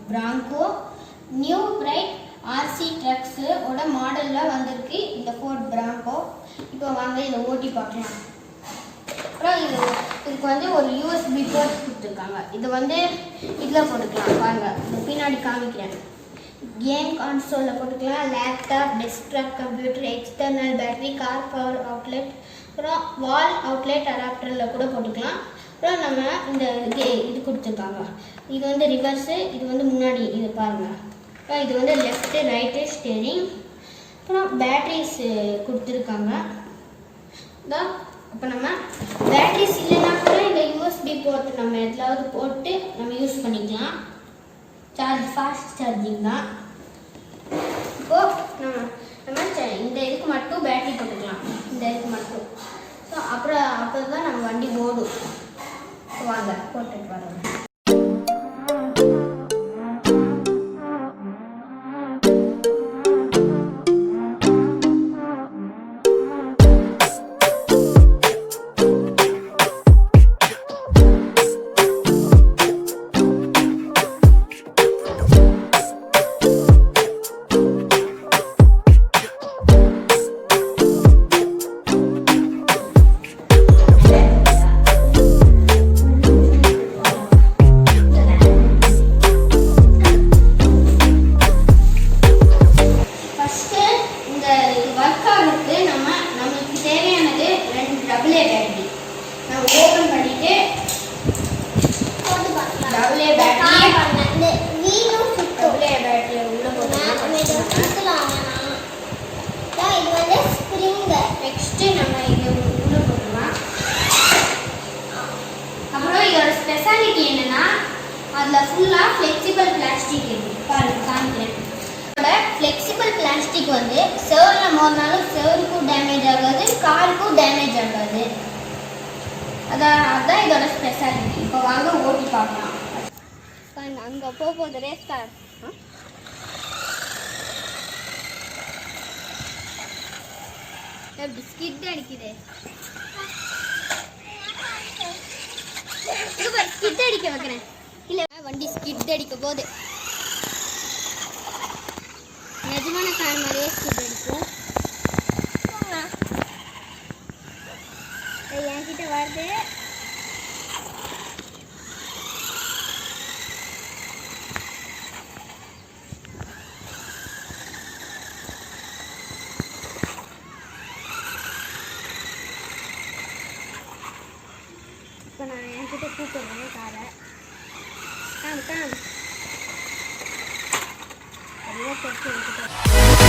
Bronco new bright RC trucks ஓட மாடல்ல வந்திருக்கு இந்த ஃபோர்ட் Bronco. இப்போ வாங்க இதை ஓட்டி பார்க்கலாம். அப்புறம் இதுக்கு வந்து ஒரு USB போர்ட் கொடுத்துருக்காங்க. இது வந்து இதில் போட்டுக்கலாம். வாங்க இது பின்னாடி காமிக்கிறேன். கேம் கான்சோலில் போட்டுக்கலாம், laptop, desktop computer, external battery, car power outlet, அப்புறம் வால் அவுட்லெட் அடாப்டரில் கூட போட்டுக்கலாம். அப்புறம் நம்ம இந்த இது கொடுத்துருக்காங்க. இது வந்து ரிவர்ஸு, இது வந்து முன்னாடி, இது பாருங்கள். இது வந்து லெஃப்ட்டு ரைட்டு ஸ்டேரிங். அப்புறம் பேட்ரிஸ் கொடுத்துருக்காங்க. இப்போ நம்ம பேட்ரிஸ் இல்லைன்னா கூட இந்த USB போர்ட் நம்ம எதுலாவது போட்டு நம்ம யூஸ் பண்ணிக்கலாம். ஃபாஸ்ட் சார்ஜிங் தான். இப்போது நம்ம இந்த இதுக்கு மட்டும் பேட்டரி போட்டுக்கலாம், இந்த இதுக்கு மட்டும். ஸோ அப்போ தான் நம்ம வண்டி ஓடும். வாங்க போட்டுட்டு வரோம். ஸ்பெஷாலிட்டி என்னன்னா அதில் ஃபுல்லாக ஃப்ளெக்சிபிள் பிளாஸ்டிக் இருக்குது. பாருங்க காமிக்கிறேன். அதோட ஃப்ளெக்சிபிள் பிளாஸ்டிக் வந்து செவரில் மோதினாலும் செவருக்கும் டேமேஜ் ஆகாது, காருக்கும் டேமேஜ் ஆகாது. அதான் இதோட ஸ்பெஷாலிட்டி. இப்போ வாங்க ஓட்டி பார்க்கலாம். அங்கே போகுது ரேஸ் கார். எப்படி ஸ்கிட் அடிக்குது, ஸ்கிட் அடிக்க வைக்கிறேன். இல்லை வண்டி ஸ்கிட் அடிக்க போகுது. நிஜமான கார் மாதிரியே ஸ்கிட் அடிக்கும். என்கிட்ட வருது. இப்போ நான் என்கிட்ட கூப்பிடுறேன் காரை. காம் என்கிட்ட